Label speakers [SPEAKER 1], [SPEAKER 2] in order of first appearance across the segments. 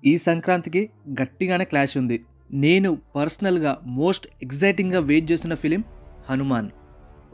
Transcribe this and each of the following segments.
[SPEAKER 1] ఈ సంక్రాంతికి గట్టిగానే క్లాష్ ఉంది. నేను పర్సనల్గా మోస్ట్ ఎగ్జైటింగ్గా వెయిట్ చేస్తున్న ఫిలిం హనుమాన్.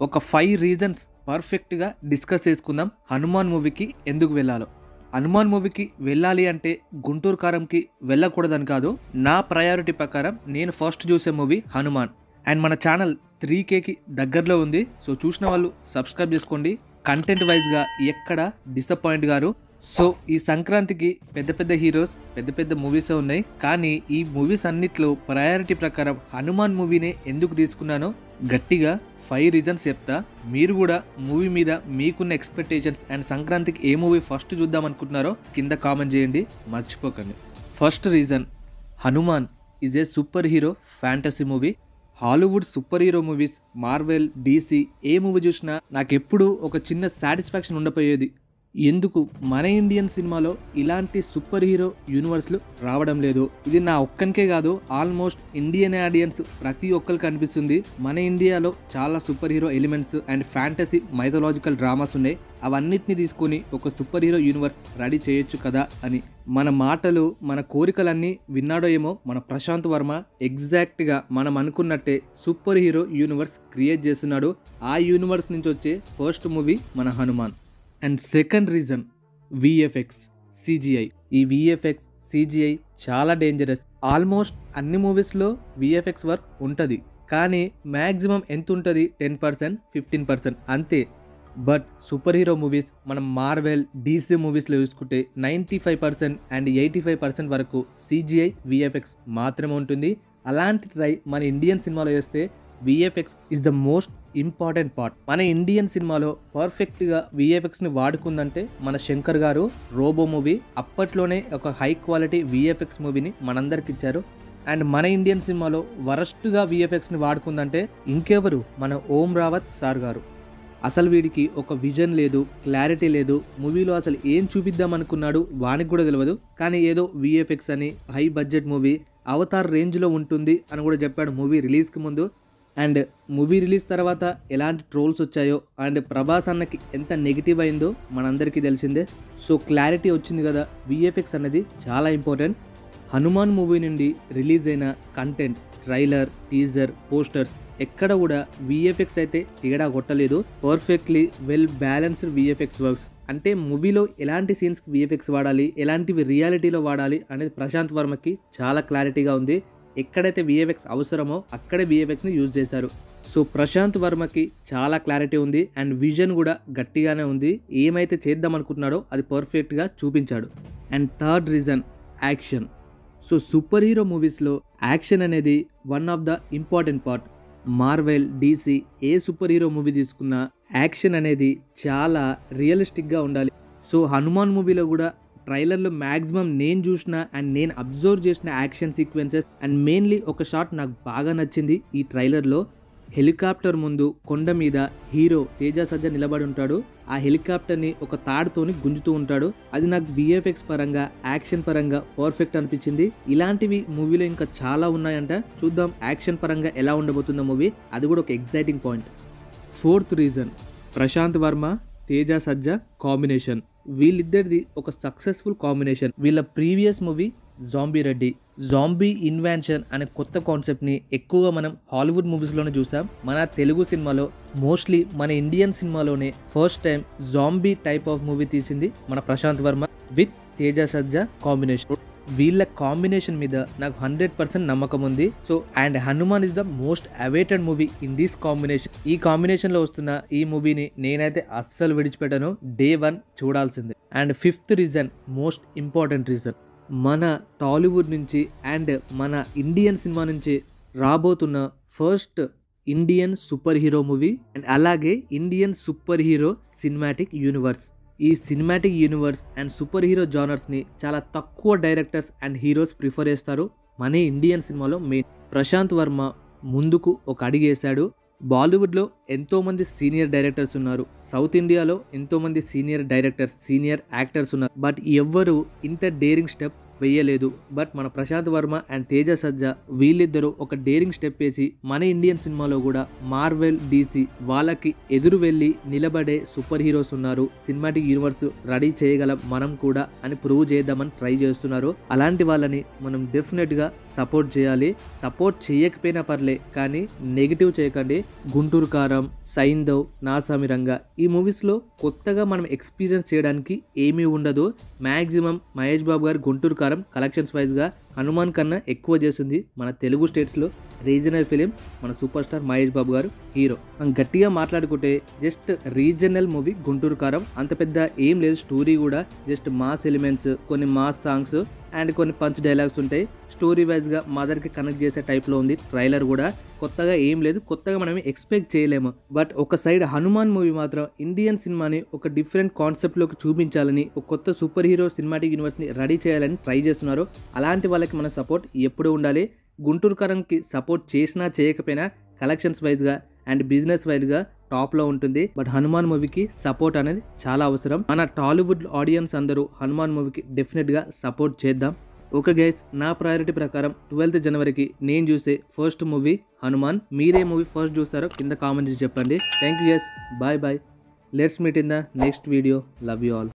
[SPEAKER 1] ఒక 5 రీజన్స్ పర్ఫెక్ట్గా డిస్కస్ చేసుకుందాం హనుమాన్ మూవీకి ఎందుకు వెళ్ళాలో. హనుమాన్ మూవీకి వెళ్ళాలి అంటే గుంటూరు కారంకి వెళ్ళకూడదని కాదు, నా ప్రయారిటీ ప్రకారం నేను ఫస్ట్ చూసే మూవీ హనుమాన్. అండ్ మన ఛానల్ 3Kకి దగ్గరలో ఉంది. సో చూసిన వాళ్ళు సబ్స్క్రైబ్ చేసుకోండి. కంటెంట్ వైజ్గా ఎక్కడ డిసప్పాయింట్ గారు. సో ఈ సంక్రాంతికి పెద్ద పెద్ద హీరోస్, పెద్ద పెద్ద మూవీసే ఉన్నాయి. కానీ ఈ మూవీస్ అన్నిట్లో ప్రయారిటీ ప్రకారం హనుమాన్ మూవీనే ఎందుకు తీసుకున్నానో గట్టిగా 5 రీజన్స్ చెప్తా. మీరు కూడా మూవీ మీద మీకున్న ఎక్స్పెక్టేషన్స్ అండ్ సంక్రాంతికి ఏ మూవీ ఫస్ట్ చూద్దాం అనుకుంటున్నారో కింద కామెంట్ చేయండి, మర్చిపోకండి. First reason, Hanuman is a super hero fantasy movie. Hollywood super hero movies, Marvel, DC A movie చూసినా నాకెప్పుడు ఒక చిన్న సాటిస్ఫాక్షన్ ఉండపోయేది. ఎందుకు మన ఇండియన్ సినిమాలో ఇలాంటి సూపర్ హీరో యూనివర్స్లు రావడం లేదు? ఇది నా ఒక్కనికే కాదు, ఆల్మోస్ట్ ఇండియన్ ఆడియన్స్ ప్రతి ఒక్కరికి అనిపిస్తుంది. మన ఇండియాలో చాలా super hero elements and fantasy mythological dramas ఉన్నాయి. అవన్నిటిని తీసుకొని ఒక సూపర్ హీరో యూనివర్స్ రెడీ చేయొచ్చు కదా అని. మన మాటలు, మన కోరికలన్నీ విన్నాడో ఏమో మన ప్రశాంత్ వర్మ. ఎగ్జాక్ట్గా మనం అనుకున్నట్టే సూపర్ హీరో యూనివర్స్ క్రియేట్ చేస్తున్నాడు. ఆ యూనివర్స్ నుంచి వచ్చే ఫస్ట్ మూవీ మన Hanuman. And second reason, VFX, CGI. ఈ VFX, CGI చాలా డేంజరస్. ఆల్మోస్ట్ అన్ని మూవీస్లో VFX వర్క్ ఉంటుంది, కానీ మ్యాక్సిమం ఎంత ఉంటుంది? 10%, 15% అంతే. బట్ సూపర్ హీరో మూవీస్, మనం మార్వెల్, DC మూవీస్లో చూసుకుంటే 95% అండ్ 85% వరకు CGI, VFX మాత్రమే ఉంటుంది. అలాంటి ట్రై మన ఇండియన్ సినిమాలో చేస్తే VFX is the most important part. మన ఇండియన్ సినిమాలో పర్ఫెక్ట్గా VFXని వాడుకుందంటే మన శంకర్ గారు రోబో మూవీ. అప్పట్లోనే ఒక హై క్వాలిటీ VFX మూవీని మనందరికి ఇచ్చారు. అండ్ మన ఇండియన్ సినిమాలో వరస్ట్గా VFXని వాడుకుందంటే ఇంకెవరు? మన ఓం రావత్ సార్ గారు. అసలు వీడికి ఒక విజన్ లేదు, క్లారిటీ లేదు. మూవీలో అసలు ఏం చూపిద్దాం అనుకున్నాడు వానికి కూడా తెలియదు. కానీ ఏదో VFX అని హై బడ్జెట్ మూవీ, అవతార్ రేంజ్లో ఉంటుంది అని కూడా చెప్పాడు మూవీ రిలీజ్కి ముందు. అండ్ మూవీ రిలీజ్ తర్వాత ఎలాంటి ట్రోల్స్ వచ్చాయో అండ్ ప్రభాస్ అన్నకి ఎంత నెగిటివ్ అయిందో మనందరికీ తెలిసిందే. సో క్లారిటీ వచ్చింది కదా, VFX అనేది చాలా ఇంపార్టెంట్. హనుమాన్ మూవీ నుండి రిలీజ్ అయిన కంటెంట్, ట్రైలర్, టీజర్, పోస్టర్స్ ఎక్కడ కూడా VFX అయితే తేడా కొట్టలేదు. Perfectly well balanced VFX works. అంటే మూవీలో ఎలాంటి సీన్స్కి VFX వాడాలి, ఎలాంటివి రియాలిటీలో వాడాలి అనేది ప్రశాంత్ వర్మకి చాలా క్లారిటీగా ఉంది. ఎక్కడైతే VFX అవసరమో అక్కడే VFXని యూజ్ చేశారు. సో ప్రశాంత్ వర్మకి చాలా క్లారిటీ ఉంది అండ్ విజన్ కూడా గట్టిగానే ఉంది. ఏమైతే చేద్దాం అనుకుంటున్నాడో అది పర్ఫెక్ట్గా చూపించాడు. And third reason, action. So super hero మూవీస్లో యాక్షన్ అనేది one of the important part. Marvel, DC A super hero movie తీసుకున్నా యాక్షన్ అనేది చాలా రియలిస్టిక్గా ఉండాలి. సో హనుమాన్ మూవీలో కూడా ట్రైలర్లో మ్యాక్సిమం నేను చూసిన అండ్ నేను అబ్జర్వ్ చేసిన యాక్షన్ సీక్వెన్సెస్ అండ్ మెయిన్లీ ఒక షాట్ నాకు బాగా నచ్చింది. ఈ ట్రైలర్లో హెలికాప్టర్ ముందు కొండ మీద హీరో తేజ సజ్జా నిలబడి ఉంటాడు. ఆ హెలికాప్టర్ని ఒక తాడుతోని గుంజుతూ ఉంటాడు. అది నాకు VFX పరంగా, యాక్షన్ పరంగా పర్ఫెక్ట్ అనిపించింది. ఇలాంటివి మూవీలో ఇంకా చాలా ఉన్నాయంట. చూద్దాం యాక్షన్ పరంగా ఎలా ఉండబోతుందో మూవీ. అది కూడా ఒక exciting point. Fourth reason, Prashant Varma, Teja Sajja combination. వీళ్ళిద్దరిది ఒక సక్సెస్ఫుల్ కాంబినేషన్. వీళ్ళ previous movie zombie Reddy, zombie invention అనే కొత్త కాన్సెప్ట్ని ఎక్కువగా మనం హాలీవుడ్ మూవీస్లోనే చూసాం. మన తెలుగు సినిమాలో మోస్ట్లీ మన ఇండియన్ సినిమాలోనే first time zombie type of movie తీసింది మన ప్రశాంత్ వర్మ విత్ తేజ సజ్జా కాంబినేషన్. వీళ్ళ కాంబినేషన్ మీద నాకు 100% నమ్మకం ఉంది. So and Hanuman is the most awaited movie in this combination. ఈ కాంబినేషన్లో వస్తున్న ఈ మూవీని నేనైతే అస్సలు విడిచిపెట్టాను, Day 1 చూడాల్సిందే. And fifth reason, most important reason, మన టాలీవుడ్ నుంచి అండ్ మన ఇండియన్ సినిమా నుంచి రాబోతున్న first Indian super hero movie and అలాగే Indian super hero cinematic universe. ఈ cinematic universe and super hero జానర్స్ని చాలా తక్కువ డైరెక్టర్స్ అండ్ హీరోస్ ప్రిఫర్ చేస్తారు మన ఇండియన్ సినిమాలో. మెయిన్ ప్రశాంత్ వర్మ ముందుకు ఒక అడిగేశాడు. బాలీవుడ్లో ఎంతోమంది సీనియర్ డైరెక్టర్స్ ఉన్నారు, సౌత్ ఇండియాలో ఎంతోమంది సీనియర్ డైరెక్టర్స్, సీనియర్ యాక్టర్స్ ఉన్నారు. బట్ ఎవ్వరు ఇంత డేరింగ్ స్టెప్ వేయలేదు. బట్ మన ప్రశాంత్ వర్మ అండ్ తేజ సజ్జా వీళ్ళిద్దరూ ఒక డేరింగ్ స్టెప్ వేసి మన ఇండియన్ సినిమాలో కూడా మార్వెల్, DC వాళ్ళకి ఎదురు వెళ్ళి నిలబడే సూపర్ హీరోస్ ఉన్నారు, సినిమాటిక్ యూనివర్స్ రెడీ చేయగలం మనం కూడా అని ప్రూవ్ చేద్దామని ట్రై చేస్తున్నారు. అలాంటి వాళ్ళని మనం డెఫినెట్గా సపోర్ట్ చేయాలి. సపోర్ట్ చేయకపోయినా పర్లే కానీ నెగిటివ్ చేయకండి. గుంటూరు కారం, సైంధవ్, నాసామి రంగా ఈ మూవీస్లో కొత్తగా మనం ఎక్స్పీరియన్స్ చేయడానికి ఏమీ ఉండదు. మ్యాక్సిమం మహేష్ బాబు గారు గుంటూరు కారం కలెక్షన్స్ వైజ్గా హనుమాన్ కన్నా ఎక్కువ చేస్తుంది మన తెలుగు స్టేట్స్లో. రీజనల్ ఫిలిం, మన సూపర్ స్టార్ మహేష్ బాబు గారు హీరో. మనం గట్టిగా మాట్లాడుకుంటే జస్ట్ రీజనల్ మూవీ గుంటూరు కారం. అంత పెద్ద ఏం లేదు, స్టోరీ కూడా జస్ట్ మాస్ ఎలిమెంట్స్, కొన్ని మాస్ సాంగ్స్ అండ్ కొన్ని పంచ్ డైలాగ్స్ ఉంటాయి. స్టోరీ వైజ్గా మదర్కి కనెక్ట్ చేసే టైప్లో ఉంది. ట్రైలర్ కూడా కొత్తగా ఏం లేదు, కొత్తగా మనం ఎక్స్పెక్ట్ చేయలేము. బట్ ఒక సైడ్ హనుమాన్ మూవీ మాత్రం ఇండియన్ సినిమాని ఒక డిఫరెంట్ కాన్సెప్ట్లోకి చూపించాలని, ఒక కొత్త సూపర్ హీరో సినిమాటిక్ యూనివర్స్ని రెడీ చేయాలని ట్రై చేస్తున్నారు. అలాంటి వాళ్ళకి మన సపోర్ట్ ఎప్పుడూ ఉండాలి. గుంటూరు కారంకి సపోర్ట్ చేసినా చేయకపోయినా కలెక్షన్స్ వైజ్గా అండ్ బిజినెస్ వైజ్గా టాప్లో ఉంటుంది. బట్ హనుమాన్ మూవీకి సపోర్ట్ అనేది చాలా అవసరం. మన టాలీవుడ్ ఆడియన్స్ అందరూ హనుమాన్ మూవీకి డెఫినెట్గా సపోర్ట్ చేద్దాం. ఓకే గైస్, నా ప్రయారిటీ ప్రకారం 12th జనవరికి నేను చూసే ఫస్ట్ మూవీ హనుమాన్. మీరే మూవీ ఫస్ట్ చూస్తారో కింద కామెంట్ చేసి చెప్పండి. Thank you guys, bye bye. Let's meet in the next video. Love you all.